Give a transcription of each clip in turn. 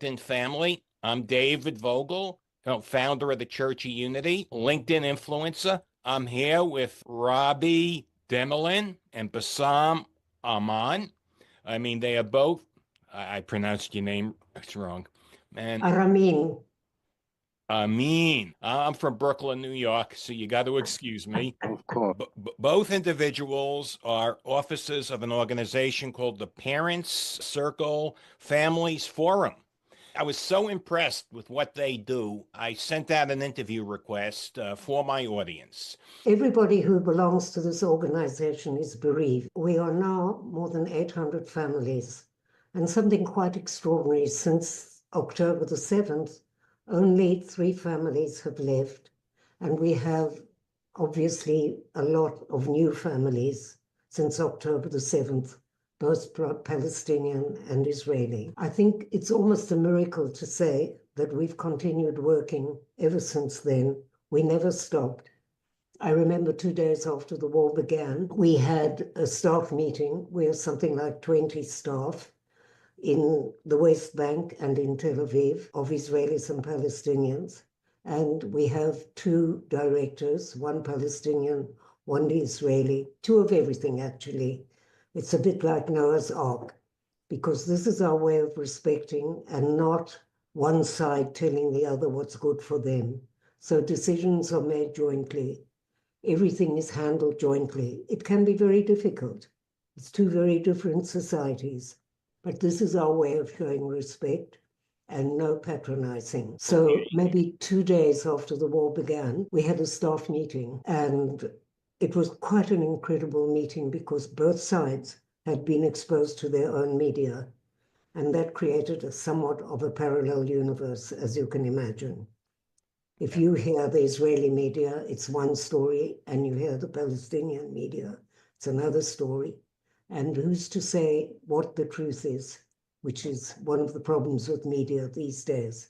LinkedIn family. I'm David Vogel, founder of the Church of Unity, LinkedIn influencer. I'm here with Robi Damelin and Bassam Aramin. I mean, they are both, I pronounced your name wrong. And Aramin. I'm from Brooklyn, New York, so you got to excuse me. Of course. Both individuals are officers of an organization called the Parents Circle Families Forum. I was so impressed with what they do. I sent out an interview request for my audience. Everybody who belongs to this organization is bereaved. We are now more than 800 families, and something quite extraordinary. Since October the 7th, only 3 families have left, and we have obviously a lot of new families since October the 7th, both Palestinian and Israeli. I think it's almost a miracle to say that we've continued working ever since then. We never stopped. I remember 2 days after the war began, we had a staff meeting. We are something like 20 staff in the West Bank and in Tel Aviv of Israelis and Palestinians. And we have 2 directors, one Palestinian, one Israeli, 2 of everything actually. It's a bit like Noah's Ark, because this is our way of respecting and not one side telling the other what's good for them. So decisions are made jointly. Everything is handled jointly. It can be very difficult. It's 2 very different societies. But this is our way of showing respect and no patronizing. So maybe 2 days after the war began, we had a staff meeting, and it was quite an incredible meeting because both sides had been exposed to their own media, and that created a somewhat of a parallel universe, as you can imagine. If you hear the Israeli media, it's one story, and you hear the Palestinian media, it's another story. And who's to say what the truth is, which is one of the problems with media these days.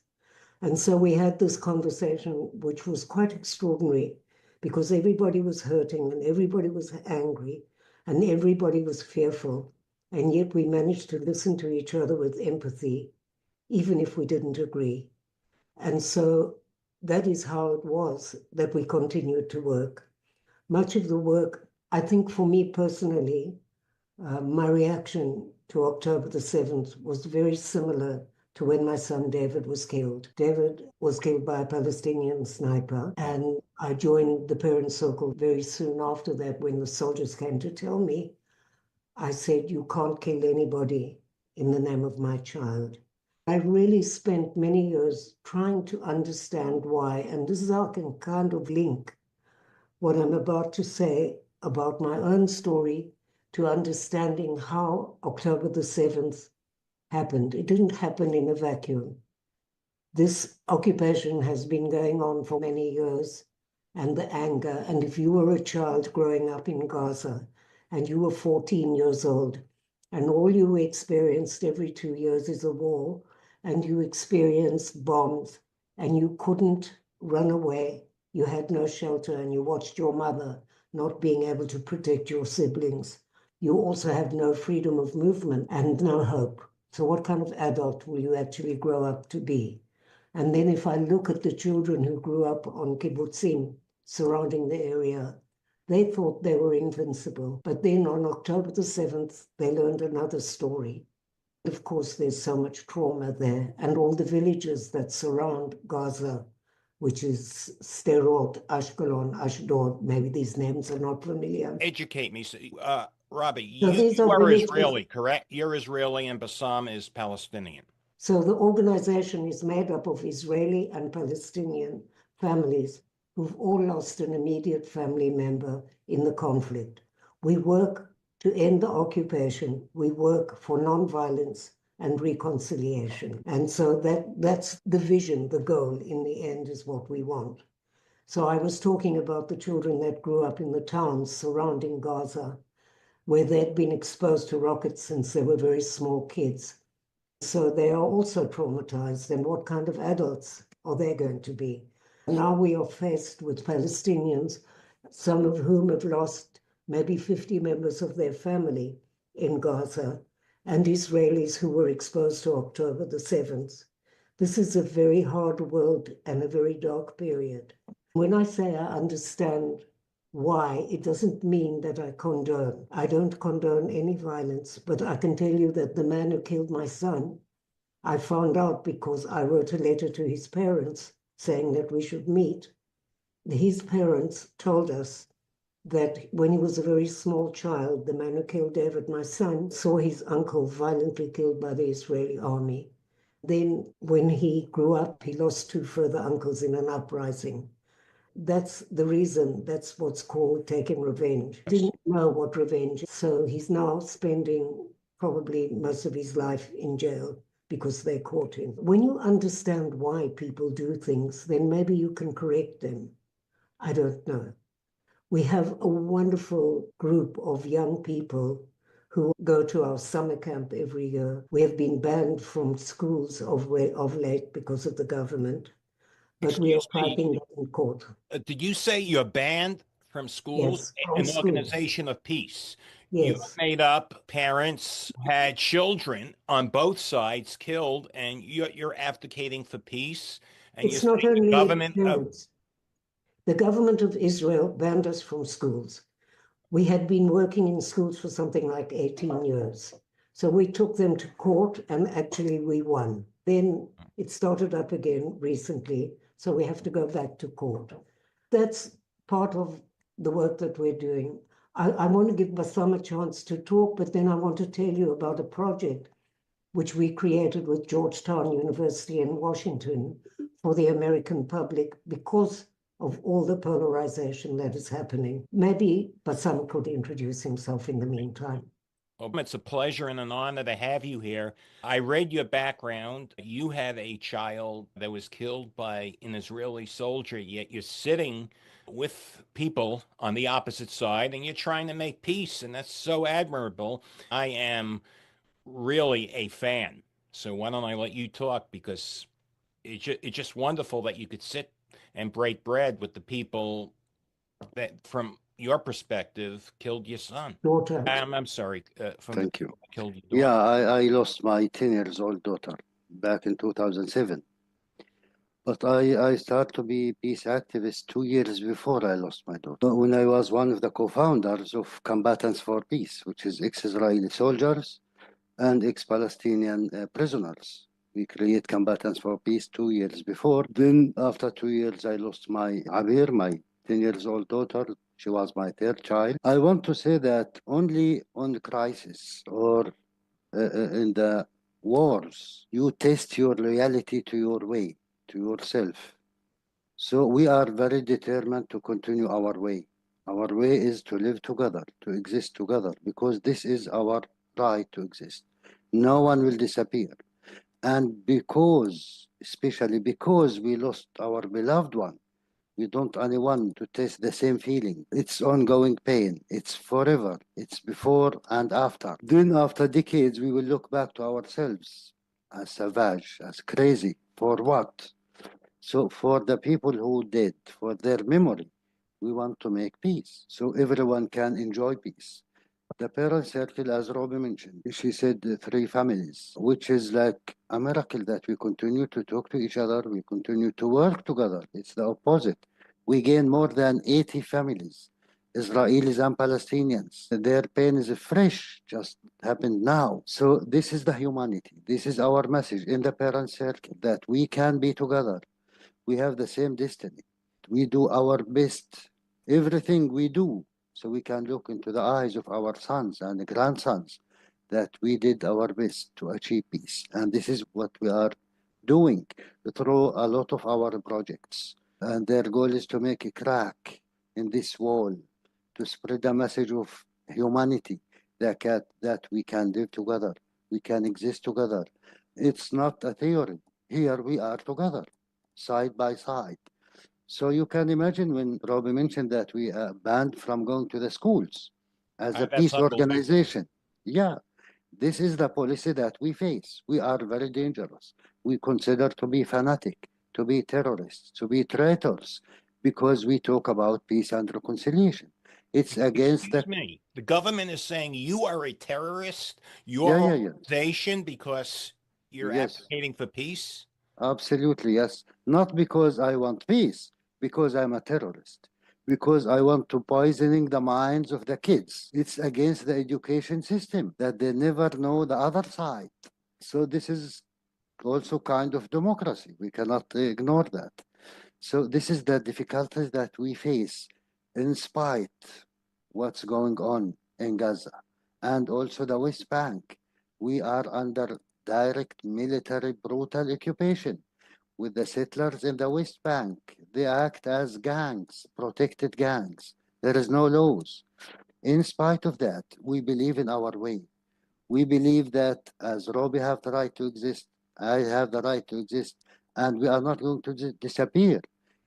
And so we had this conversation, which was quite extraordinary, because everybody was hurting and everybody was angry and everybody was fearful. And yet we managed to listen to each other with empathy, even if we didn't agree. And so that is how it was that we continued to work. Much of the work, I think for me personally, my reaction to October the 7th was very similar to when my son David was killed. David was killed by a Palestinian sniper, and I joined the Parents Circle very soon after that. When the soldiers came to tell me, I said, you can't kill anybody in the name of my child. I really spent many years trying to understand why, and this is how I can kind of link what I'm about to say about my own story to understanding how October the 7th happened. It didn't happen in a vacuum. This occupation has been going on for many years, and the anger, and if you were a child growing up in Gaza and you were 14 years old, and all you experienced every 2 years is a war, and you experienced bombs, and you couldn't run away, you had no shelter, and you watched your mother not being able to protect your siblings, you also have no freedom of movement and no hope. So what kind of adult will you actually grow up to be? And then if I look at the children who grew up on kibbutzim surrounding the area, they thought they were invincible. But then on October the 7th, they learned another story. Of course, there's so much trauma there, and all the villages that surround Gaza, which is Sderot, Ashkelon, Ashdod, maybe these names are not familiar. Educate me. Robi, So you are Israeli, correct? You're Israeli and Bassam is Palestinian. So the organization is made up of Israeli and Palestinian families who've all lost an immediate family member in the conflict. We work to end the occupation. We work for nonviolence and reconciliation. And so that's the vision, the goal in the end is what we want. So I was talking about the children that grew up in the towns surrounding Gaza, where they'd been exposed to rockets since they were very small kids. So they are also traumatized. And what kind of adults are they going to be? Now we are faced with Palestinians, some of whom have lost maybe 50 members of their family in Gaza, and Israelis who were exposed to October the 7th. This is a very hard world and a very dark period. When I say I understand why, it doesn't mean that I condone. I don't condone any violence, but I can tell you that the man who killed my son, I found out because I wrote a letter to his parents saying that we should meet. His parents told us that when he was a very small child, the man who killed David, my son, saw his uncle violently killed by the Israeli army. Then, when he grew up, he lost two further uncles in an uprising. That's the reason, that's what's called taking revenge. Didn't know what revenge is, so he's now spending probably most of his life in jail because they caught him. When you understand why people do things, then maybe you can correct them. I don't know. We have a wonderful group of young people who go to our summer camp every year. We have been banned from schools of late because of the government, but we are Excuse me, fighting that in court. did you say you're banned from schools? Yes, from An schools. organization of peace. You have Yes. made up parents who had children on both sides killed, and you're advocating for peace, and you're It's not saying the only government of parents. The government of Israel banned us from schools. We had been working in schools for something like 18 years. So we took them to court and actually we won. Then it started up again recently. So we have to go back to court. That's part of the work that we're doing. I want to give Bassam a chance to talk, but then I want to tell you about a project which we created with Georgetown University in Washington for the American public because of all the polarization that is happening. Maybe Bassam could introduce himself in the meantime. Well, it's a pleasure and an honor to have you here. I read your background. You had a child that was killed by an Israeli soldier, yet you're sitting with people on the opposite side and you're trying to make peace, and that's so admirable. I am really a fan. So why don't I let you talk because it's just wonderful that you could sit and break bread with the people that, from your perspective, killed your son. Daughter. I'm sorry, from the Thank you. people that killed your Yeah, daughter. I lost my 10 years old daughter back in 2007. But I started to be peace activist 2 years before I lost my daughter. When I was one of the co-founders of Combatants for Peace, which is ex-Israeli soldiers and ex-Palestinian prisoners. We create Combatants for Peace 2 years before. Then after 2 years, I lost my Abir, my 10 years old daughter. She was my third child. I want to say that only on crisis or in the wars, you test your loyalty to your way, to yourself. So we are very determined to continue our way. Our way is to live together, to exist together, because this is our right to exist. No one will disappear. And because, especially because we lost our beloved one, we don't anyone to taste the same feeling. It's ongoing pain. It's forever. It's before and after. Then after decades, we will look back to ourselves as savage, as crazy. For what? So for the people who did, for their memory, we want to make peace. So everyone can enjoy peace. The parent circle, as Robi mentioned, she said three families, which is like a miracle that we continue to talk to each other, we continue to work together. It's the opposite. We gain more than 80 families, Israelis and Palestinians. Their pain is fresh, just happened now. So this is the humanity. This is our message in the parent circle that we can be together. We have the same destiny. We do our best, everything we do, so we can look into the eyes of our sons and grandsons that we did our best to achieve peace. And this is what we are doing through a lot of our projects. And their goal is to make a crack in this wall, to spread a message of humanity that we can live together, we can exist together. It's not a theory. Here we are together, side by side. So you can imagine when Robbie mentioned that we are banned from going to the schools as a That's peace unbelievable. organization. Yeah, this is the policy that we face. We are very dangerous. We consider to be fanatic, to be terrorists, to be traitors, because we talk about peace and reconciliation. It's against Excuse the, me. The government is saying you are a terrorist, yeah, your yeah, yeah. organization, because you're Yes, advocating for peace. Absolutely, yes. Not because I want peace, because I'm a terrorist, because I want to poisoning the minds of the kids. It's against the education system that they never know the other side. So this is also kind of democracy. We cannot ignore that. So this is the difficulties that we face in spite what's going on in Gaza and also the West Bank. We are under direct military brutal occupation with the settlers in the West Bank. They act as gangs, protected gangs. There is no laws. In spite of that, we believe in our way. We believe that as Robi have the right to exist, I have the right to exist, and we are not going to disappear.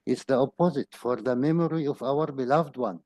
It's the opposite. For the memory of our beloved one,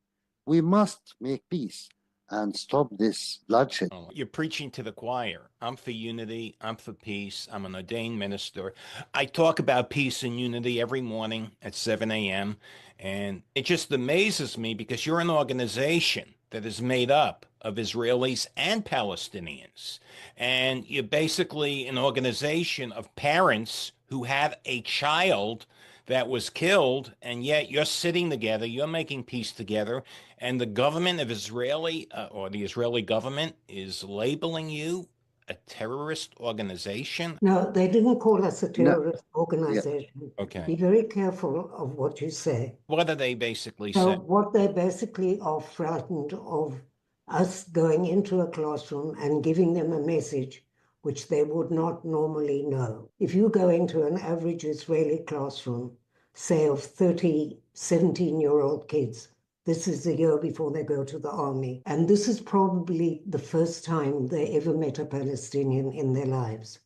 we must make peace and stop this bloodshed. Oh, you're preaching to the choir. I'm for unity. I'm for peace. I'm an ordained minister. I talk about peace and unity every morning at 7 a.m. And it just amazes me because you're an organization that is made up of Israelis and Palestinians. And you're basically an organization of parents who have a child that was killed, and yet you're sitting together, you're making peace together, and the government of Israeli or the Israeli government is labeling you a terrorist organization. No, they didn't call us a No, terrorist yeah, organization. Okay. Be very careful of what you say. What do they basically So say? what they basically are frightened of us going into a classroom and giving them a message which they would not normally know. If you go into an average Israeli classroom, say of 30, 17-year-old kids, this is the year before they go to the army. And this is probably the first time they ever met a Palestinian in their lives.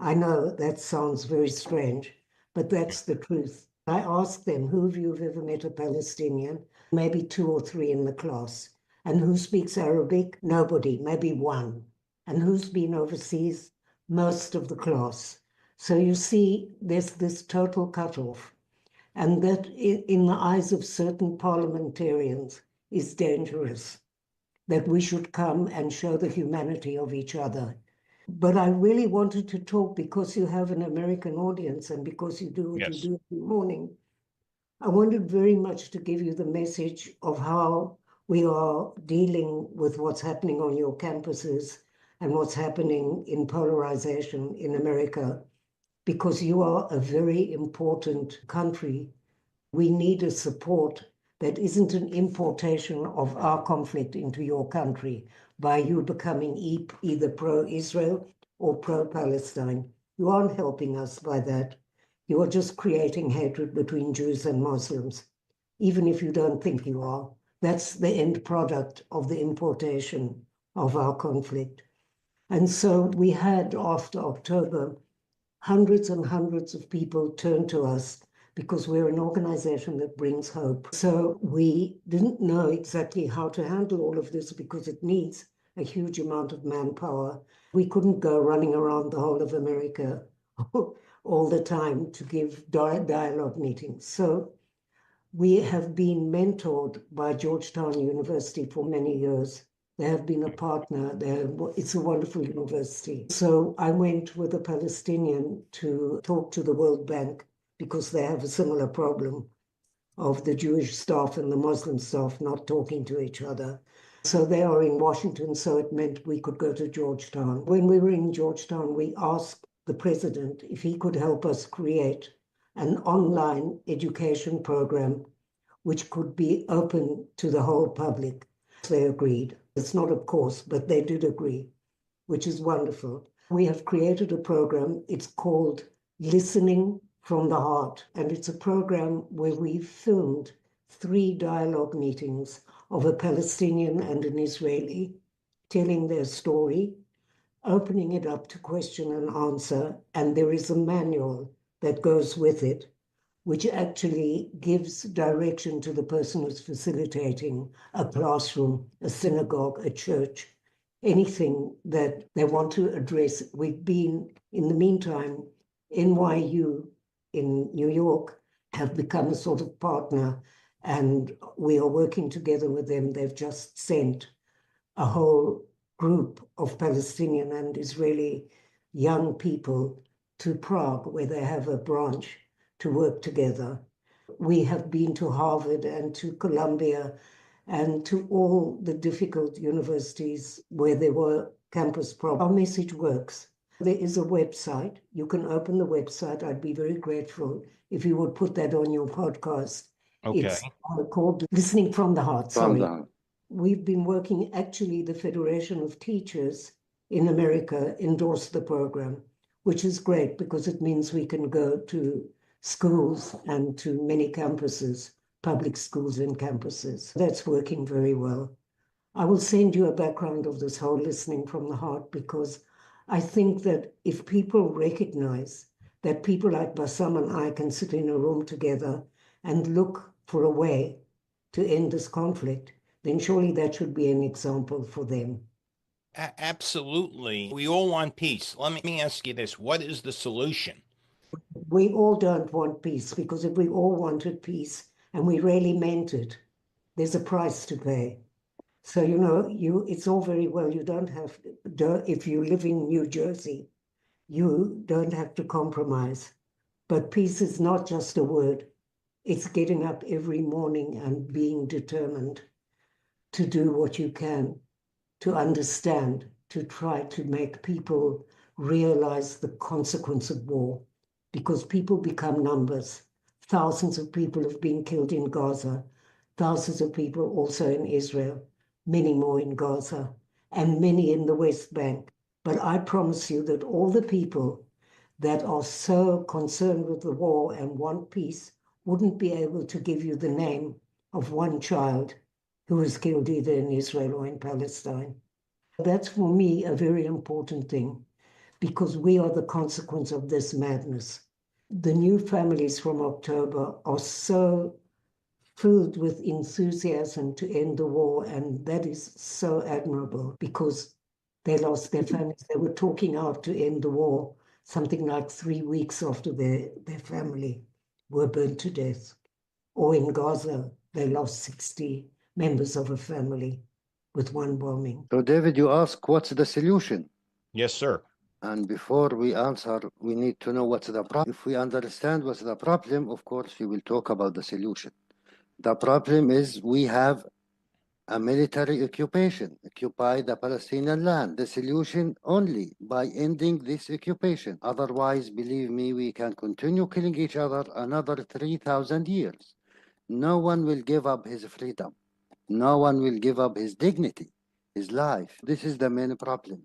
I know that sounds very strange, but that's the truth. I asked them, who of you have ever met a Palestinian? Maybe 2 or 3 in the class. And who speaks Arabic? Nobody, maybe 1. And who's been overseas? Most of the class. So you see, there's this total cutoff. And that, in the eyes of certain parliamentarians, is dangerous. That we should come and show the humanity of each other. But I really wanted to talk because you have an American audience and because you do what you Yes. do every morning. I wanted very much to give you the message of how we are dealing with what's happening on your campuses and what's happening in polarization in America, because you are a very important country. We need a support that isn't an importation of our conflict into your country by you becoming either pro-Israel or pro-Palestine. You aren't helping us by that. You are just creating hatred between Jews and Muslims, even if you don't think you are. That's the end product of the importation of our conflict. And so we had, after October, hundreds and hundreds of people turn to us because we're an organization that brings hope. So we didn't know exactly how to handle all of this because it needs a huge amount of manpower. We couldn't go running around the whole of America all the time to give dialogue meetings. So we have been mentored by Georgetown University for many years. They have been a partner there. It's a wonderful university. So I went with a Palestinian to talk to the World Bank because they have a similar problem of the Jewish staff and the Muslim staff not talking to each other. So they are in Washington, so it meant we could go to Georgetown. When we were in Georgetown, we asked the president if he could help us create an online education program which could be open to the whole public. They agreed. It's not a course, but they did agree, which is wonderful. We have created a program. It's called Listening from the Heart, and it's a program where we filmed 3 dialogue meetings of a Palestinian and an Israeli telling their story, opening it up to question and answer, and there is a manual that goes with it, which actually gives direction to the person who's facilitating a classroom, a synagogue, a church, anything that they want to address. We've been, in the meantime, NYU in New York have become a sort of partner, and we are working together with them. They've just sent a whole group of Palestinian and Israeli young people to Prague, where they have a branch to work together. We have been to Harvard and to Columbia and to all the difficult universities where there were campus problems. Our message works. There is a website. You can open the website. I'd be very grateful if you would put that on your podcast. Okay. It's called Listening from the Heart. From Sorry. the heart. We've been working, actually, the Federation of Teachers in America endorsed the program, which is great because it means we can go to schools and to many campuses, public schools and campuses. That's working very well. I will send you a background of this whole listening from the heart, because I think that if people recognize that people like Bassam and I can sit in a room together and look for a way to end this conflict, then surely that should be an example for them. Absolutely. We all want peace. Let me ask you this. What is the solution? We all don't want peace, because if we all wanted peace and we really meant it, there's a price to pay. So, it's all very well. You don't have to, if you live in New Jersey, you don't have to compromise. But peace is not just a word. It's getting up every morning and being determined to do what you can, to understand, to try to make people realize the consequence of war, because people become numbers. Thousands of people have been killed in Gaza, thousands of people also in Israel, many more in Gaza, and many in the West Bank. But I promise you that all the people that are so concerned with the war and want peace wouldn't be able to give you the name of one child who was killed either in Israel or in Palestine. That's for me a very important thing, because we are the consequence of this madness. The new families from October are so filled with enthusiasm to end the war, and that is so admirable, because they lost their families. They were talking out to end the war something like 3 weeks after their family were burned to death. Or in Gaza, they lost 60 members of a family with one bombing. So, David, you ask what's the solution? Yes, sir. And before we answer, we need to know what's the problem. If we understand what's the problem, of course, we will talk about the solution. The problem is we have a military occupation, occupy the Palestinian land. The solution only by ending this occupation. Otherwise, believe me, we can continue killing each other another 3,000 years. No one will give up his freedom. No one will give up his dignity, his life. This is the main problem.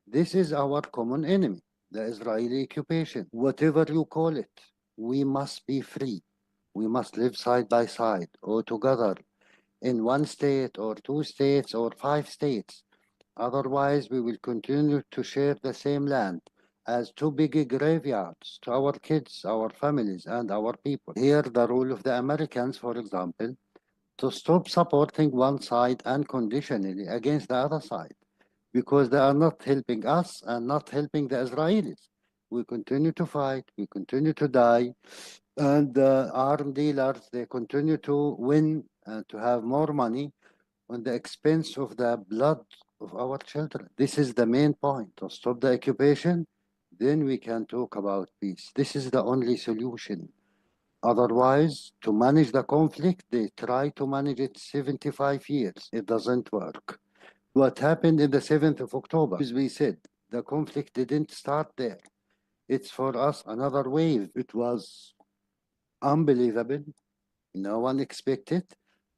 This is our common enemy, the Israeli occupation. Whatever you call it, we must be free. We must live side by side or together in one state or 2 states or 5 states. Otherwise, we will continue to share the same land as 2 big graveyards to our kids, our families, and our people. Here, the role of the Americans, for example, to stop supporting one side unconditionally against the other side, because they are not helping us and not helping the Israelis. We continue to fight, we continue to die, and the arms dealers, they continue to win and to have more money on the expense of the blood of our children. This is the main point. To stop the occupation, then we can talk about peace. This is the only solution. Otherwise, to manage the conflict, they try to manage it 75 years. It doesn't work. What happened in the 7th of October, as we said, the conflict didn't start there. It's for us another wave. It was unbelievable. No one expected,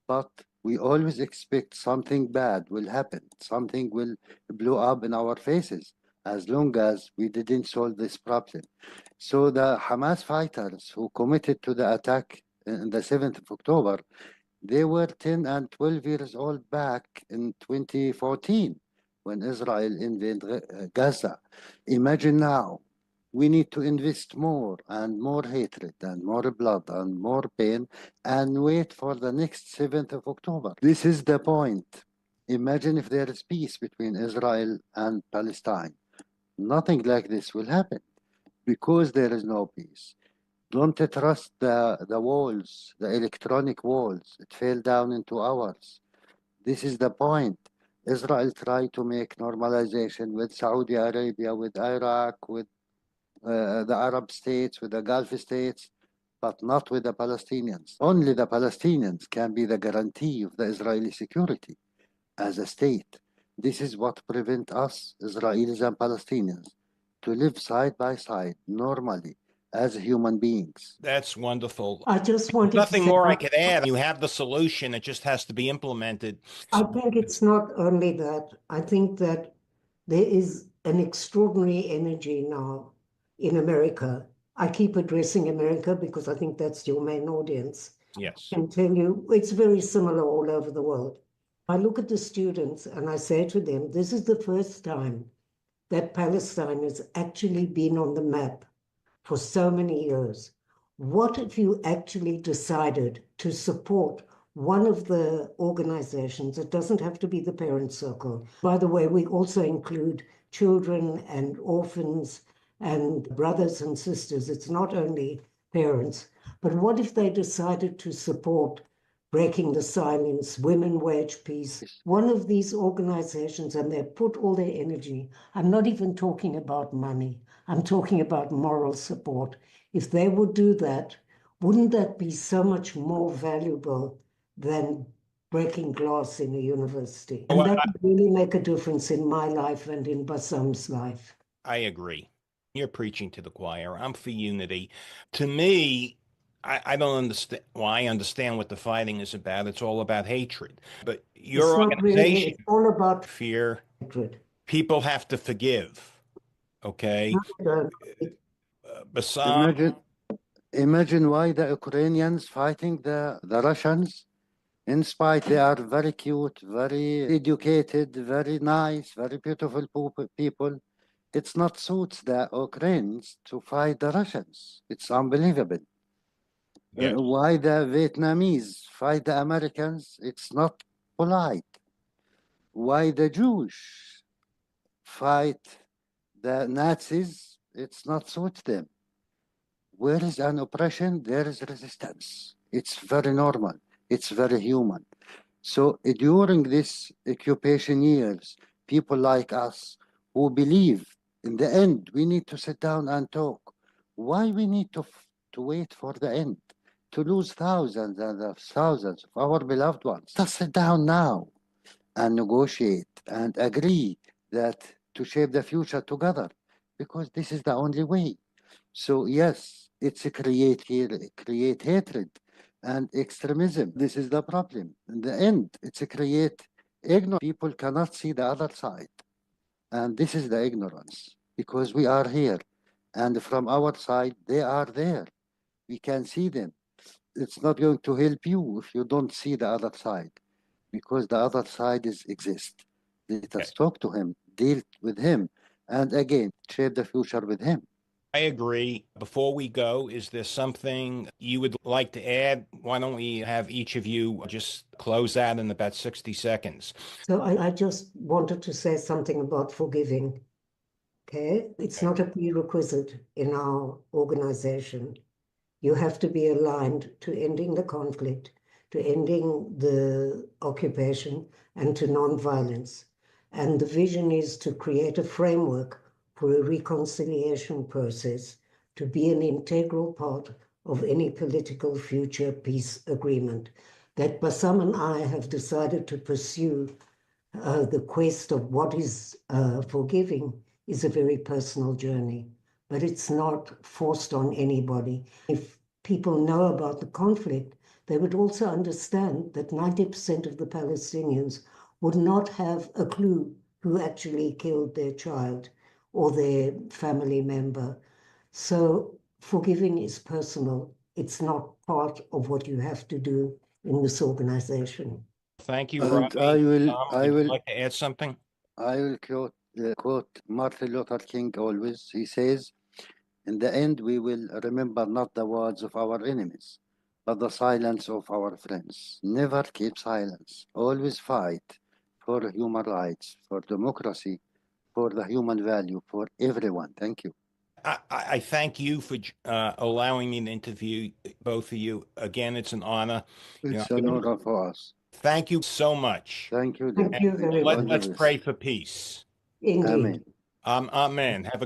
but we always expect something bad will happen. Something will blow up in our faces as long as we didn't solve this problem. So the Hamas fighters who committed to the attack in the 7th of October, they were 10 and 12 years old back in 2014 when Israel invaded Gaza. Imagine now, we need to invest more and more hatred and more blood and more pain and wait for the next 7th of October. This is the point. Imagine if there is peace between Israel and Palestine. Nothing like this will happen because there is no peace. Don't trust the walls, the electronic walls. It fell down into hours. This is the point. Israel tried to make normalization with Saudi Arabia, with Iraq, with the Arab states, with the Gulf states, but not with the Palestinians. Only the Palestinians can be the guarantee of the Israeli security as a state. This is what prevents us, Israelis and Palestinians, to live side by side normally as human beings. That's wonderful. I just wanted to Nothing say, more I could add. You have the solution. It just has to be implemented. I think it's not only that. I think that there is an extraordinary energy now in America. I keep addressing America because I think that's your main audience. Yes. I can tell you it's very similar all over the world. I look at the students and I say to them, this is the first time that Palestine has actually been on the map for so many years. What if you actually decided to support one of the organizations? It doesn't have to be the parent circle. By the way, we also include children and orphans and brothers and sisters. It's not only parents. But what if they decided to support Breaking the Silence, Women Wage Peace, one of these organizations, and they put all their energy. I'm not even talking about money. I'm talking about moral support. If they would do that, wouldn't that be so much more valuable than breaking glass in a university? And that would really make a difference in my life and in Bassam's life. I agree. You're preaching to the choir. I'm for unity. To me, I don't understand. Well, I understand what the fighting is about. It's all about hatred. But your organization, it's all about fear. hatred. People have to forgive. Okay. Bassam. Imagine why the Ukrainians fighting the Russians. In spite, they are very cute, very educated, very nice, very beautiful people. It's not suits the Ukrainians to fight the Russians. It's unbelievable. Yes. Why the Vietnamese fight the Americans? It's not polite. Why the Jews fight the Nazis? It's not suit them. Where is an oppression, there is resistance. It's very normal. It's very human. So during this occupation years, people like us who believe in the end, we need to sit down and talk. Why we need to wait for the end? To lose thousands and thousands of our beloved ones. Let's sit down now and negotiate and agree that to shape the future together, because this is the only way. So yes, it's a create hatred and extremism. This is the problem. In the end, it's a create ignorance. People cannot see the other side. And this is the ignorance, because we are here. And from our side, they are there. We can see them. It's not going to help you if you don't see the other side, because the other side exists. Let us talk to him, deal with him, and again, shape the future with him. I agree. Before we go, is there something you would like to add? Why don't we have each of you just close that in about 60 seconds? So I just wanted to say something about forgiving. Okay? It's not a prerequisite in our organization. You have to be aligned to ending the conflict, to ending the occupation, and to nonviolence. And the vision is to create a framework for a reconciliation process to be an integral part of any political future peace agreement. That Bassam and I have decided to pursue the quest of what is forgiving is a very personal journey, but it's not forced on anybody. If people know about the conflict, they would also understand that 90% of the Palestinians would not have a clue who actually killed their child or their family member. So forgiving is personal. It's not part of what you have to do in this organization. Thank you, And Robbie. I would will you like to add something? I will quote Martin Luther King always. He says, in the end, we will remember not the words of our enemies, but the silence of our friends. Never keep silence. Always fight for human rights, for democracy, for the human value, for everyone. Thank you. I thank you for allowing me to interview both of you. Again, it's an honor. It's an honor for us. Thank you so much. Thank you. Thank you very much. Let's pray for peace. Indeed. Amen. Amen. Have a